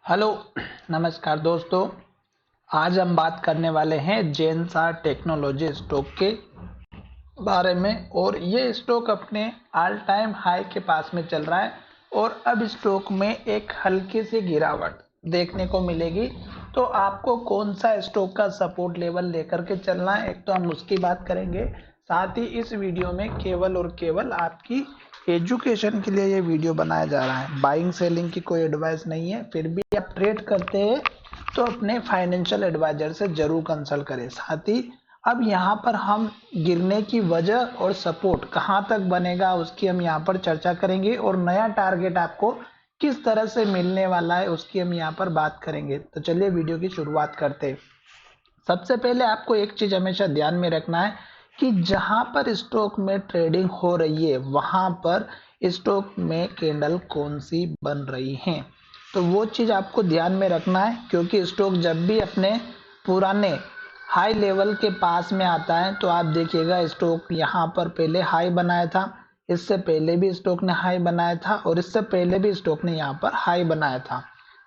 Hello, नमस्कार दोस्तों। आज हम बात करने वाले हैं जेनसार टेक्नोलॉजी स्टॉक के बारे में। और ये स्टॉक अपने ऑल टाइम हाई के पास में चल रहा है और अब स्टॉक में एक हल्की सी गिरावट देखने को मिलेगी। तो आपको कौन सा स्टॉक का सपोर्ट लेवल लेकर के चलना है, एक तो हम उसकी बात करेंगे। साथ ही इस वीडियो में केवल और केवल आपकी एजुकेशन के लिए ये वीडियो बनाया जा रहा है। बाइंग सेलिंग की कोई एडवाइस नहीं है। फिर भी आप ट्रेड करते हैं तो अपने फाइनेंशियल एडवाइजर से जरूर कंसल्ट करें। साथ ही अब यहाँ पर हम गिरने की वजह और सपोर्ट कहाँ तक बनेगा उसकी हम यहाँ पर चर्चा करेंगे और नया टारगेट आपको किस तरह से मिलने वाला है उसकी हम यहाँ पर बात करेंगे। तो चलिए वीडियो की शुरुआत करते हैं। सबसे पहले आपको एक चीज हमेशा ध्यान में रखना है कि जहां पर स्टॉक में ट्रेडिंग हो रही है वहां पर स्टॉक में कैंडल कौन सी बन रही है। तो वो चीज आपको ध्यान में रखना है, क्योंकि स्टॉक जब भी अपने पुराने हाई लेवल के पास में आता है तो आप देखिएगा स्टॉक यहाँ पर पहले हाई बनाया था, इससे पहले भी स्टॉक ने हाई बनाया था और इससे पहले भी स्टॉक ने यहाँ पर हाई बनाया था।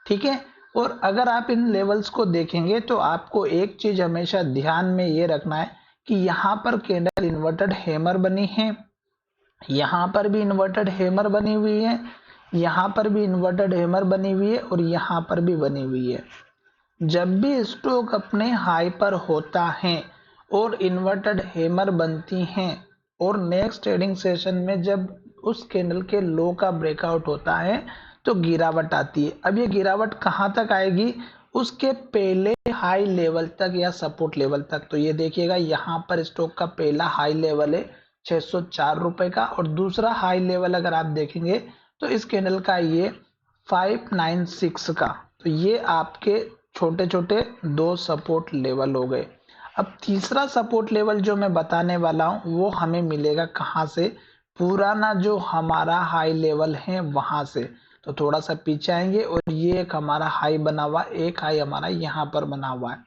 ठीक है। और अगर आप इन लेवल्स को देखेंगे तो आपको एक चीज हमेशा ध्यान में ये रखना है कि यहाँ पर कैंडल इन्वर्टेड हैमर बनी है, यहाँ पर भी इन्वर्टेड हैमर बनी हुई है, यहाँ पर भी इन्वर्टेड हैमर बनी हुई है और यहाँ पर भी बनी हुई है। जब भी स्टॉक अपने हाई पर होता है और इन्वर्टेड हैमर बनती हैं और नेक्स्ट ट्रेडिंग सेशन में जब उस कैंडल के लो का ब्रेकआउट होता है तो गिरावट आती है। अब ये गिरावट कहाँ तक आएगी? उसके पहले हाई लेवल तक या सपोर्ट लेवल तक। तो ये देखिएगा यहाँ पर स्टॉक का पहला हाई लेवल है 604 रुपए का और दूसरा हाई लेवल अगर आप देखेंगे तो इस कैंडल का ये 596 का। तो ये आपके छोटे छोटे दो सपोर्ट लेवल हो गए। अब तीसरा सपोर्ट लेवल जो मैं बताने वाला हूं वो हमें मिलेगा कहां से? पुराना जो हमारा हाई लेवल है वहां से। तो थोड़ा सा पीछे आएंगे और ये एक हमारा हाई बना हुआ, एक हाई हमारा यहाँ पर बना हुआ है।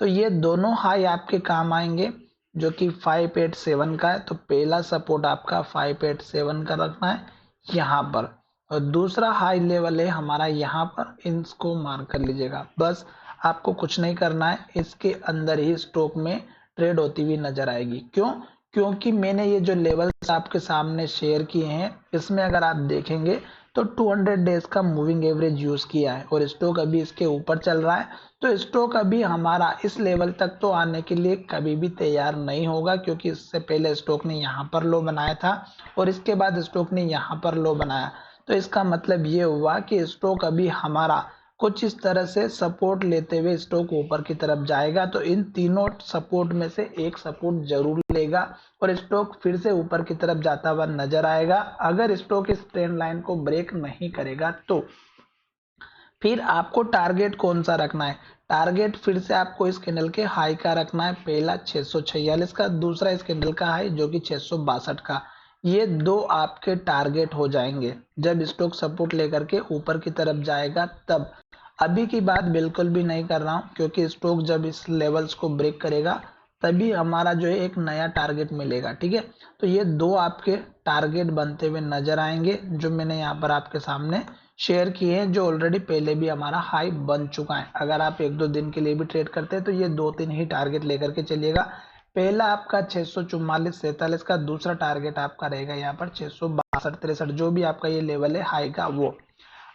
तो ये दोनों हाई आपके काम आएंगे जो कि 587 का है। तो पहला सपोर्ट आपका 587 का रखना है यहाँ पर और दूसरा हाई लेवल है हमारा यहाँ पर, इसको मार्क कर लीजिएगा। बस आपको कुछ नहीं करना है, इसके अंदर ही स्टॉक में ट्रेड होती हुई नजर आएगी। क्यों? क्योंकि मैंने ये जो लेवल्स आपके सामने शेयर किए हैं इसमें अगर आप देखेंगे तो 200 डेज का मूविंग एवरेज यूज किया है और स्टॉक अभी इसके ऊपर चल रहा है। तो स्टॉक अभी हमारा इस लेवल तक तो आने के लिए कभी भी तैयार नहीं होगा, क्योंकि इससे पहले स्टॉक ने यहाँ पर लो बनाया था और इसके बाद स्टॉक ने यहाँ पर लो बनाया। तो इसका मतलब ये हुआ कि स्टॉक अभी हमारा कुछ इस तरह से सपोर्ट लेते हुए स्टॉक ऊपर की तरफ जाएगा। तो इन तीनों सपोर्ट में से एक सपोर्ट जरूर लेगा और स्टॉक फिर से ऊपर की तरफ जाता हुआ नजर आएगा। अगर स्टॉक इस ट्रेंड लाइन को ब्रेक नहीं करेगा तो फिर आपको टारगेट कौन सा रखना है? टारगेट फिर से आपको इस कैंडल के हाई का रखना है, पहला 646 का, दूसरा इस कैंडल का हाई जो कि 662 का। ये दो आपके टारगेट हो जाएंगे जब स्टॉक सपोर्ट लेकर के ऊपर की तरफ जाएगा तब। अभी की बात बिल्कुल भी नहीं कर रहा हूं, क्योंकि स्टॉक जब इस लेवल्स को ब्रेक करेगा तभी हमारा जो है एक नया टारगेट मिलेगा। ठीक है। तो ये दो आपके टारगेट बनते हुए नजर आएंगे जो मैंने यहाँ पर आपके सामने शेयर किए हैं, जो ऑलरेडी पहले भी हमारा हाई बन चुका है। अगर आप एक दो दिन के लिए भी ट्रेड करते हैं तो ये दो तीन ही टारगेट लेकर के चलिएगा। पहला आपका 644-47 का, दूसरा टारगेट आपका रहेगा यहाँ पर 662-63 जो भी आपका ये लेवल है हाई का वो।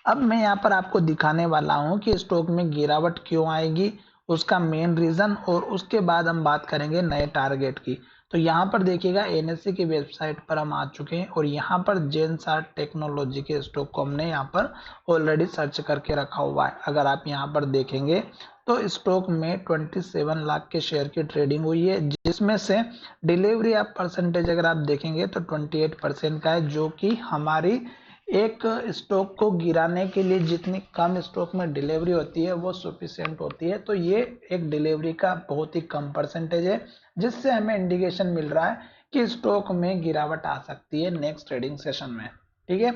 अब मैं यहाँ पर आपको दिखाने वाला हूँ कि स्टॉक में गिरावट क्यों आएगी, उसका मेन रीजन, और उसके बाद हम बात करेंगे नए टारगेट की। तो यहाँ पर देखिएगा एनएससी की वेबसाइट पर हम आ चुके हैं और यहाँ पर जेनसार टेक्नोलॉजी के स्टॉक को हमने यहाँ पर ऑलरेडी सर्च करके रखा हुआ है। अगर आप यहाँ पर देखेंगे तो स्टॉक में 27 लाख के शेयर की ट्रेडिंग हुई है, जिसमें से डिलीवरी आप परसेंटेज अगर आप देखेंगे तो 28% का है, जो कि हमारी एक स्टॉक को गिराने के लिए जितनी कम स्टॉक में डिलीवरी होती है वो सफिशिएंट होती है। तो ये एक डिलीवरी का बहुत ही कम परसेंटेज है, जिससे हमें इंडिकेशन मिल रहा है कि स्टॉक में गिरावट आ सकती है नेक्स्ट ट्रेडिंग सेशन में। ठीक है।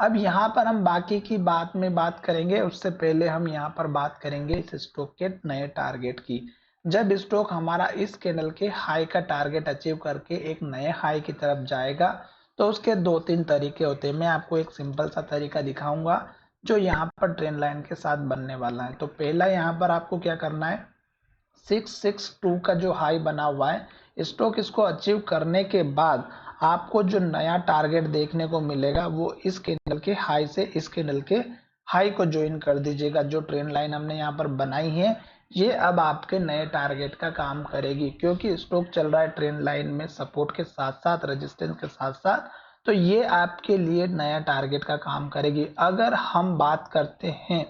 अब यहाँ पर हम बाकी की बात में बात करेंगे, उससे पहले हम यहाँ पर बात करेंगे इस स्टॉक के नए टारगेट की। जब स्टॉक हमारा इस कैंडल के हाई का टारगेट अचीव करके एक नए हाई की तरफ जाएगा तो उसके दो तीन तरीके होते हैं। मैं आपको एक सिंपल सा तरीका दिखाऊंगा जो यहाँ पर ट्रेन लाइन के साथ बनने वाला है। तो पहला यहाँ पर आपको क्या करना है, 662 का जो हाई बना हुआ है स्टॉक, इसको अचीव करने के बाद आपको जो नया टारगेट देखने को मिलेगा वो इस कैंडल के हाई से इस कैंडल के हाई को ज्वाइन कर दीजिएगा। जो ट्रेंड लाइन हमने यहाँ पर बनाई है ये अब आपके नए टारगेट का काम करेगी, क्योंकि स्टॉक चल रहा है ट्रेंड लाइन में सपोर्ट के साथ साथ रेजिस्टेंस के साथ साथ, तो ये आपके लिए नया टारगेट का काम करेगी। अगर हम बात करते हैं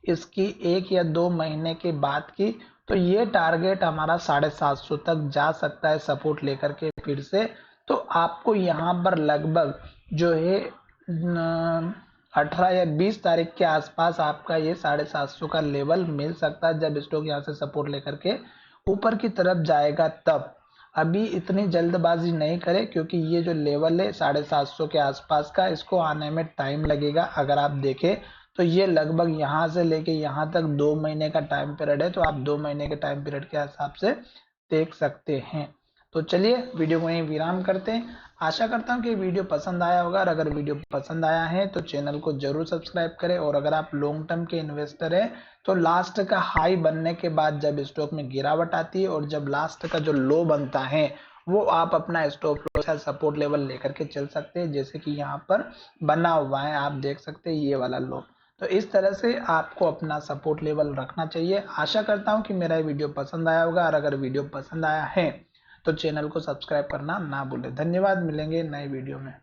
इसकी 1 या 2 महीने के बाद की, तो ये टारगेट हमारा 750 तक जा सकता है सपोर्ट लेकर के फिर से। तो आपको यहाँ पर लगभग जो है 18 या 20 तारीख के आसपास आपका ये 750 का लेवल मिल सकता है, जब स्टॉक यहाँ से सपोर्ट लेकर के ऊपर की तरफ जाएगा तब। अभी इतनी जल्दबाजी नहीं करें, क्योंकि ये जो लेवल है 750 के आसपास का, इसको आने में टाइम लगेगा। अगर आप देखें तो ये लगभग यहाँ से लेके यहाँ तक 2 महीने का टाइम पीरियड है, तो आप 2 महीने के टाइम पीरियड के हिसाब से देख सकते हैं। तो चलिए वीडियो को यहीं विराम करते हैं। आशा करता हूँ कि वीडियो पसंद आया होगा, और अगर वीडियो पसंद आया है तो चैनल को जरूर सब्सक्राइब करें। और अगर आप लॉन्ग टर्म के इन्वेस्टर हैं तो लास्ट का हाई बनने के बाद जब स्टॉक में गिरावट आती है और जब लास्ट का जो लो बनता है वो आप अपना स्टॉप लॉस या सपोर्ट लेवल लेकर के चल सकते हैं, जैसे कि यहाँ पर बना हुआ है आप देख सकते हैं ये वाला लो। तो इस तरह से आपको अपना सपोर्ट लेवल रखना चाहिए। आशा करता हूँ कि मेरा वीडियो पसंद आया होगा, और अगर वीडियो पसंद आया है तो चैनल को सब्सक्राइब करना ना भूलें। धन्यवाद, मिलेंगे नए वीडियो में।